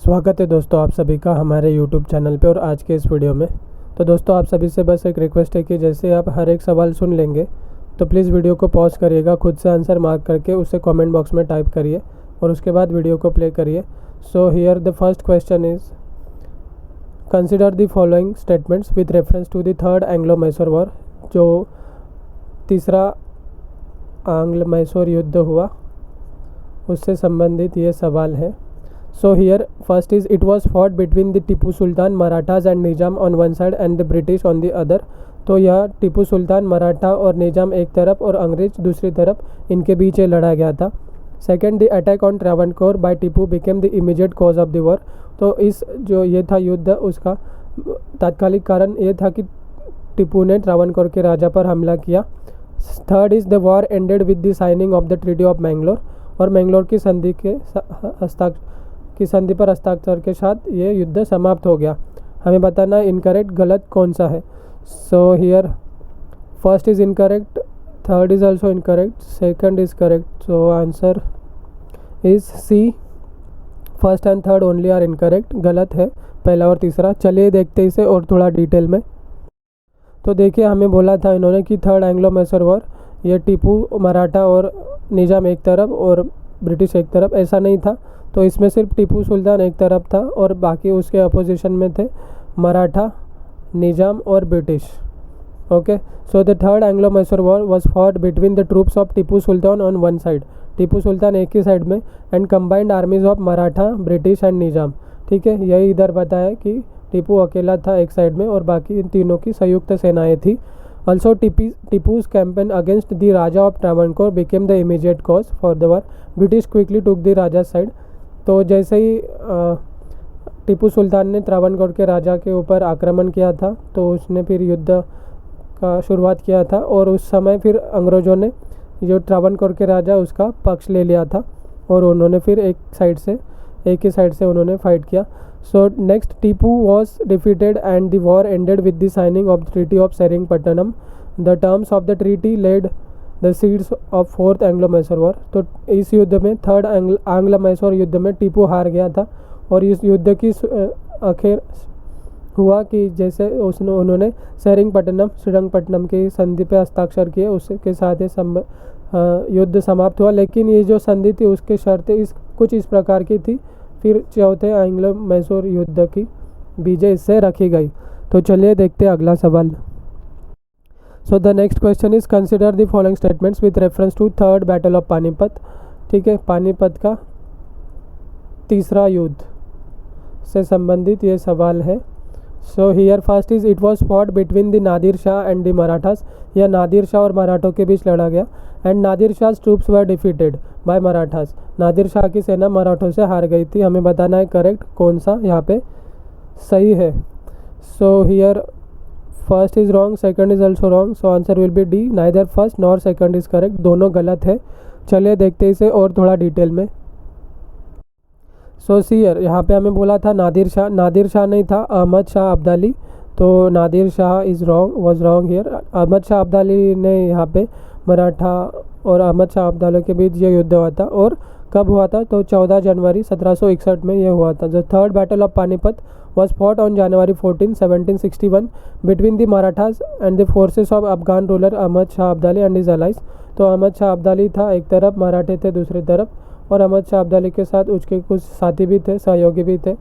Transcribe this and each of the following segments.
स्वागत है दोस्तों आप सभी का हमारे YouTube चैनल पे और आज के इस वीडियो में। तो दोस्तों आप सभी से बस एक रिक्वेस्ट है कि जैसे आप हर एक सवाल सुन लेंगे तो प्लीज़ वीडियो को पॉज करिएगा, खुद से आंसर मार्क करके उसे कमेंट बॉक्स में टाइप करिए और उसके बाद वीडियो को प्ले करिए। So here the first question is consider the following statements with reference to the third Anglo Mysore war. जो तीसरा आंग्ल मैसूर युद्ध हुआ उससे संबंधित ये सवाल है। So here first is it was fought between the Tipu Sultan, Marathas and Nizam on one side and the British on the other। तो यह टीपू सुल्तान, मराठा और निजाम एक तरफ और अंग्रेज दूसरी तरफ इनके बीच ये लड़ा गया था। Second, the attack on Travancore by Tipu became the immediate cause of the war. तो इस जो ये था युद्ध उसका तात्कालिक कारण ये था कि टीपू ने ट्रावनकोर के राजा पर हमला किया। Third is the war ended with the signing off the treaty of Mangalore. और मैंगलोर की संधि पर हस्ताक्षर के साथ ये युद्ध समाप्त हो गया। हमें बताना है इनकरेक्ट गलत कौन सा है। So here first is incorrect, third is also incorrect, second is correct. So answer is C, first and third only are incorrect. गलत है पहला और तीसरा। चलिए देखते इसे और थोड़ा डिटेल में। तो देखिए हमें बोला था इन्होंने कि थर्ड एंग्लो मैसूर वॉर ये टीपू, मराठा और निजाम एक तरफ और ब्रिटिश एक तरफ, ऐसा नहीं था। तो इसमें सिर्फ टीपू सुल्तान एक तरफ था और बाकी उसके अपोजिशन में थे मराठा, निजाम और British. Okay, so the third Anglo Mysore war was fought between the troops of Tipu Sultan on one side, Tipu Sultan एक ही साइड में, and combined armies of Maratha, British and Nizam. ठीक है, यही इधर बताया कि टीपू अकेला था एक साइड में और बाकी इन तीनों की संयुक्त सेनाएं थी। Also, Tipu's campaign against the Raja of Travancore became the immediate cause for the war. British quickly took the Raja's side। तो जैसे ही टीपू सुल्तान ने त्रावणकोर के राजा के ऊपर आक्रमण किया था तो उसने फिर युद्ध का शुरुआत किया था और उस समय फिर अंग्रेज़ों ने जो त्रावणकोर के राजा उसका पक्ष ले लिया था और उन्होंने फिर एक ही साइड से उन्होंने फाइट किया। So next, Tipu was defeated and the war ended with the signing of the Treaty of Seringapatam। The terms of the treaty laid the seeds of fourth Anglo-Mysore War। तो इस युद्ध में third आंग्ल मैसूर युद्ध में टीपू हार गया था और इस युद्ध की आखिर हुआ कि जैसे उन्होंने श्रीरंगपट्टनम की संधि पे हस्ताक्षर किए, उसके साथ ही युद्ध समाप्त हुआ। लेकिन ये जो संधि थी उसकी शर्तें कुछ इस प्रकार की थी। फिर चौथे एंग्लो मैसूर युद्ध की बीजें इससे रखी गई। तो चलिए देखते हैं अगला सवाल। So the next question is consider the following statements with reference to third battle of Panipat. ठीक है, पानीपत का तीसरा युद्ध से संबंधित ये सवाल है। So here first is it was fought between the Nadir Shah and the Marathas. यह नादिर शाह और मराठों के बीच लड़ा गया। And Nadir Shah troops were defeated by Marathas. Nadir Shah की सेना मराठों से हार गई थी। हमें बताना है करेक्ट कौन सा यहाँ पे सही है। So here first is wrong, second is also wrong. So answer will B D, neither first nor second is correct. दोनों गलत है। चलिए देखते इसे और थोड़ा डिटेल में। सो हियर यहाँ पे हमें बोला था नादिर शाह नहीं था, अहमद शाह अब्दाली। तो Nadir Shah is wrong, was wrong here. Ahmad Shah Abdali ने यहाँ पे मराठा और अहमद शाह अब्दाली के बीच ये युद्ध हुआ था। और कब हुआ था? तो 14 जनवरी 1761 में ये हुआ था। The third battle of Panipat was fought on January 14, 1761 between the Marathas and the forces of Afghan ruler Ahmad Shah Abdali and his allies। तो अहमद शाह अब्दाली था एक तरफ, मराठे थे दूसरी तरफ, और अहमद शाह अब्दाली के साथ उसके कुछ साथी भी थे, सहयोगी भी थे।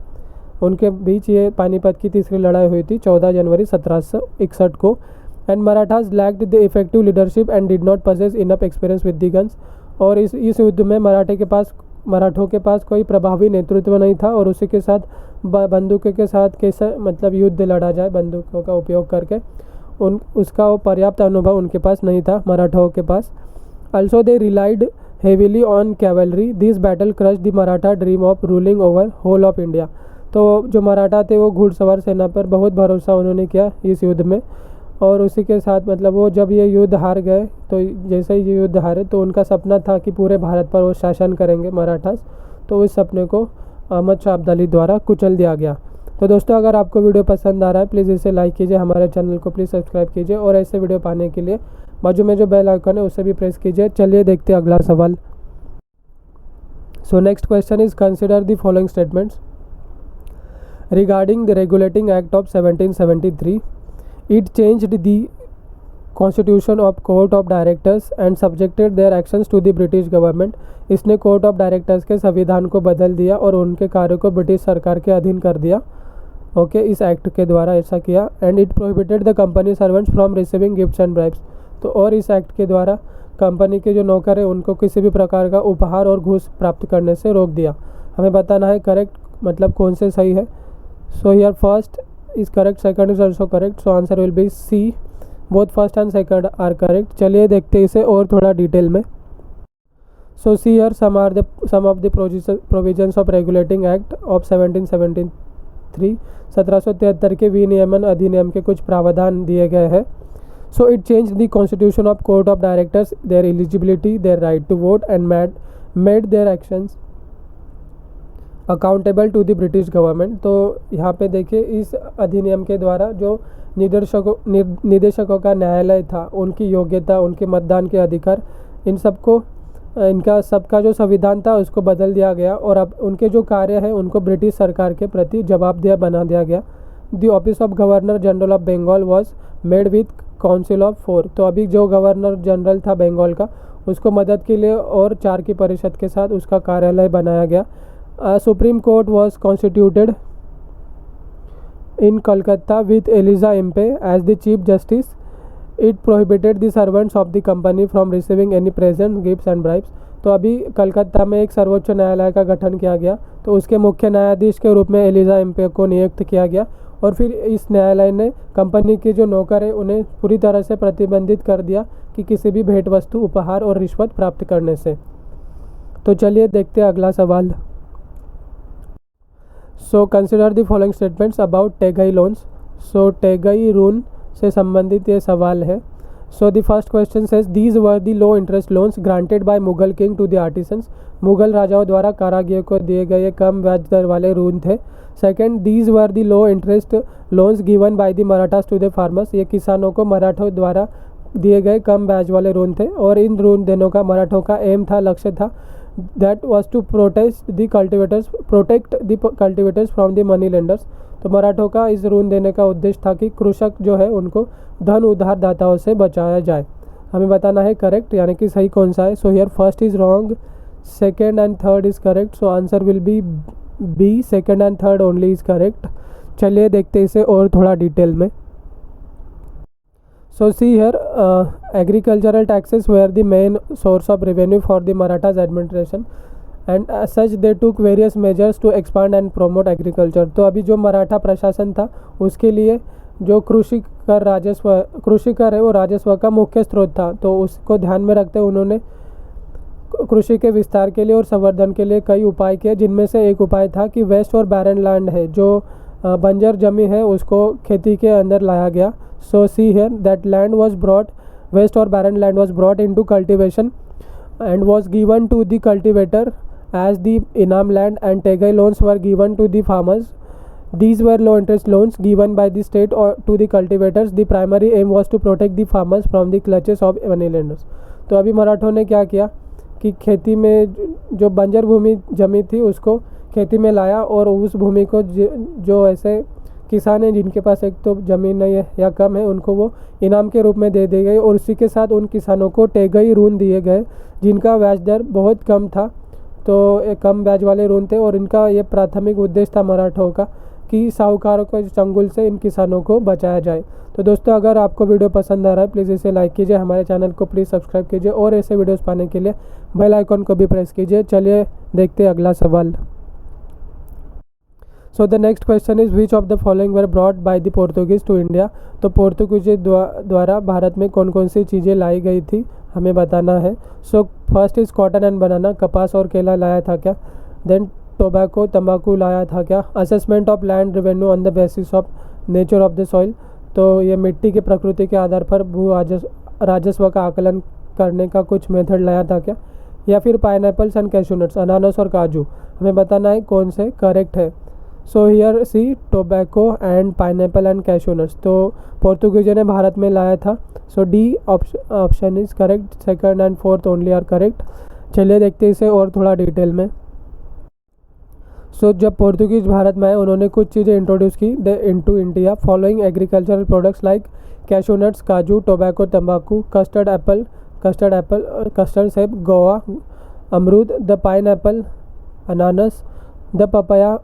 उनके बीच ये पानीपत की तीसरी लड़ाई हुई थी 14 जनवरी 1761 को। And Marathas lacked the effective leadership and did not possess enough experience with the guns. और इस युद्ध में मराठों के पास कोई प्रभावी नेतृत्व नहीं था और उसी के साथ बंदूकों के साथ कैसे मतलब युद्ध लड़ा जाए बंदूकों का उपयोग करके उसका वो पर्याप्त अनुभव उनके पास नहीं था मराठों के पास। Also they relied heavily on cavalry। This battle crushed the Maratha dream of ruling over whole of India। तो जो मराठा थे वो घुड़सवार सेना पर बहुत भरोसा उन्होंने किया इस युद्ध में और उसी के साथ मतलब वो जब ये युद्ध हार गए तो जैसे ही ये युद्ध हारे तो उनका सपना था कि पूरे भारत पर वो शासन करेंगे मराठास। तो इस सपने को अहमद शाह अब्दाली द्वारा कुचल दिया गया। तो दोस्तों अगर आपको वीडियो पसंद आ रहा है प्लीज़ इसे लाइक कीजिए, हमारे चैनल को प्लीज़ सब्सक्राइब कीजिए और ऐसे वीडियो पाने के लिए बाजू में जो बेल आइकन है उसे भी प्रेस कीजिए। चलिए देखते हैं अगला सवाल। So next question is consider the following statements regarding the Regulating Act of 1773. It changed the Constitution of Court of Directors and subjected their actions to the British government. इसने कोर्ट ऑफ डायरेक्टर्स के संविधान को बदल दिया और उनके कार्यों को ब्रिटिश सरकार के अधीन कर दिया। ओके, इस एक्ट के द्वारा ऐसा किया। And it prohibited the company servants from receiving gifts and bribes. तो और इस एक्ट के द्वारा कंपनी के जो नौकर है उनको किसी भी प्रकार का उपहार और घूस प्राप्त करने से रोक दिया। हमें बताना है करेक्ट मतलब कौन से सही है। So here first is correct, second is also correct, so answer will be C, both first and second are correct. चलिए देखते हैं इसे और थोड़ा डिटेल में। So see here some of the provisions of regulating act of 1773। 1773 के विनियमन अधिनियम के कुछ प्रावधान दिए गए हैं। So it change the constitution of court of directors, their eligibility, their right to vote and made their actions accountable to the British government. तो यहाँ पे देखिए इस अधिनियम के द्वारा जो निदेशकों का न्यायालय था, उनकी योग्यता, उनके मतदान के अधिकार, इनका सबका जो संविधान था उसको बदल दिया गया और अब उनके जो कार्य है उनको ब्रिटिश सरकार के प्रति जवाबदेह बना दिया गया। The office of governor general of Bengal was made with council of 4। तो अभी जो गवर्नर जनरल था बंगाल का उसको मदद के लिए और 4 की परिषद के साथ उसका कार्यालय बनाया गया। Supreme court was constituted in Calcutta with Elijah Impey as the chief justice. It prohibited the servants of the company from receiving any present gifts and bribes. तो अभी कलकत्ता में एक सर्वोच्च न्यायालय का गठन किया गया, तो उसके मुख्य न्यायाधीश के रूप में एलिजा एम्पे को नियुक्त किया गया और फिर इस न्यायालय ने कंपनी के जो नौकर है उन्हें पूरी तरह से प्रतिबंधित कर दिया कि किसी भी भेंट वस्तु, उपहार और रिश्वत प्राप्त करने से। तो चलिए देखते हैं अगला सवाल। So consider the following statements about taccavi loans. So taccavi ऋण से संबंधित ये सवाल है। So the first question says these were the low interest loans granted by Mughal king to the artisans. Mughal राजाओं द्वारा कारागिरों को दिए गए कम ब्याज दर वाले ऋण थे। Second, these were the low interest loans given by the Marathas to the farmers. ये किसानों को मराठों द्वारा दिए गए कम ब्याज वाले ऋण थे और इन ऋण देने का मराठों का एम था, लक्ष्य था, that was to protect the cultivators from the money lenders. तो मराठों का इस ऋण देने का उद्देश्य था कि कृषक जो है उनको धन उधारदाताओं से बचाया जाए। हमें बताना है करेक्ट यानी कि सही कौन सा है। So here first is wrong, second and third is correct, so answer will be B, second and third only is correct. चलिए देखते इसे और थोड़ा डिटेल में। So see here, agricultural taxes were the main source of revenue for the Marathas administration and as such they took various measures to expand and promote agriculture। तो अभी जो मराठा प्रशासन था उसके लिए जो कृषि कर है वो राजस्व का मुख्य स्रोत था, तो उसको ध्यान में रखते उन्होंने कृषि के विस्तार के लिए और संवर्धन के लिए कई उपाय किए, जिनमें से एक उपाय था कि वेस्ट और बैरन लैंड है, जो बंजर जमी है, उसको खेती के अंदर लाया गया। So see here that land was brought, waste or barren land was brought into cultivation and was given to the cultivator as the inam land, and Tegai loans were given to the farmers. These were low interest loans given by the state or to the cultivators. The primary aim was to protect the farmers from the clutches of money lenders। तो अभी मराठों ने क्या किया कि खेती में जो बंजर भूमि जमी थी उसको खेती में लाया और उस भूमि को जो ऐसे किसान हैं जिनके पास एक तो ज़मीन नहीं है या कम है उनको वो इनाम के रूप में दे दी गई और उसी के साथ उन किसानों को टेगई ऋण दिए गए जिनका ब्याज दर बहुत कम था। तो एक कम ब्याज वाले ऋण थे और इनका ये प्राथमिक उद्देश्य था मराठों का कि साहूकारों के चंगुल से इन किसानों को बचाया जाए। तो दोस्तों अगर आपको वीडियो पसंद आ रहा है प्लीज़ इसे लाइक कीजिए, हमारे चैनल को प्लीज़ सब्सक्राइब कीजिए और ऐसे वीडियोस पाने के लिए बेल आइकॉन को भी प्रेस कीजिए। चलिए देखते हैं अगला सवाल। So the next question is which of the following were brought by the Portuguese to India. तो पोर्तुगीज द्वारा भारत में कौन कौन सी चीज़ें लाई गई थी हमें बताना है। So first is cotton and banana, कपास और केला लाया था क्या। देन टोबैको, तंबाकू लाया था क्या। Assessment of land revenue on the basis of nature of the soil, तो ये मिट्टी की प्रकृति के आधार पर भू राजस्व का आकलन करने का कुछ मेथड लाया था क्या। या फिर पाइनएप्पल्स एंड कैशूनट्स, अनानास और काजू, हमें बताना है कौन से करेक्ट है। So here see tobacco and pineapple and cashew nuts, तो पोर्तुगीजों ने भारत में लाया था। So D option is correct, second and fourth only are correct. चलिए देखते हैं इसे और थोड़ा डिटेल में। सो जब पोर्तुगीज भारत में आए उन्होंने कुछ चीज़ें इंट्रोड्यूस की into India following agricultural products like cashew nuts, काजू, टोबैको, तंबाकू, कस्टर्ड सेब, गोवा, अमरूद, द पाइन एप्पल, अनानस, द पपाया,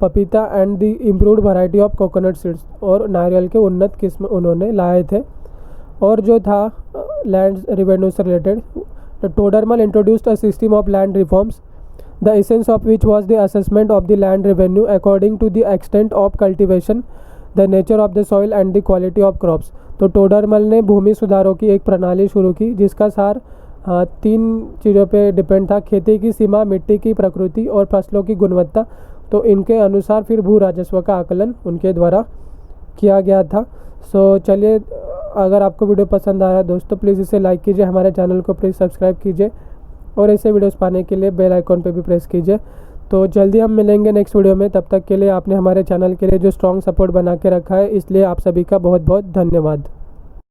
पपीता and the improved variety of coconut seeds, और नारियल के उन्नत किस्म उन्होंने लाए थे। और जो था लैंड रेवेन्यू से related, Todarmal introduced a system of land reforms the essence of which was the assessment of the land revenue according to the extent of cultivation, the nature of the soil and the quality of crops. तो टोडरमल ने भूमि सुधारों की एक प्रणाली शुरू की जिसका सार 3 चीज़ों पे डिपेंड था: खेती की सीमा, मिट्टी की प्रकृति और फसलों की गुणवत्ता। तो इनके अनुसार फिर भू राजस्व का आकलन उनके द्वारा किया गया था। सो चलिए, अगर आपको वीडियो पसंद आया दोस्तों प्लीज़ इसे लाइक कीजिए, हमारे चैनल को प्लीज़ सब्सक्राइब कीजिए और ऐसे वीडियोस पाने के लिए बेल आइकॉन पे भी प्रेस कीजिए। तो जल्दी हम मिलेंगे नेक्स्ट वीडियो में। तब तक के लिए आपने हमारे चैनल के लिए जो स्ट्रॉन्ग सपोर्ट बना के रखा है, इसलिए आप सभी का बहुत बहुत धन्यवाद।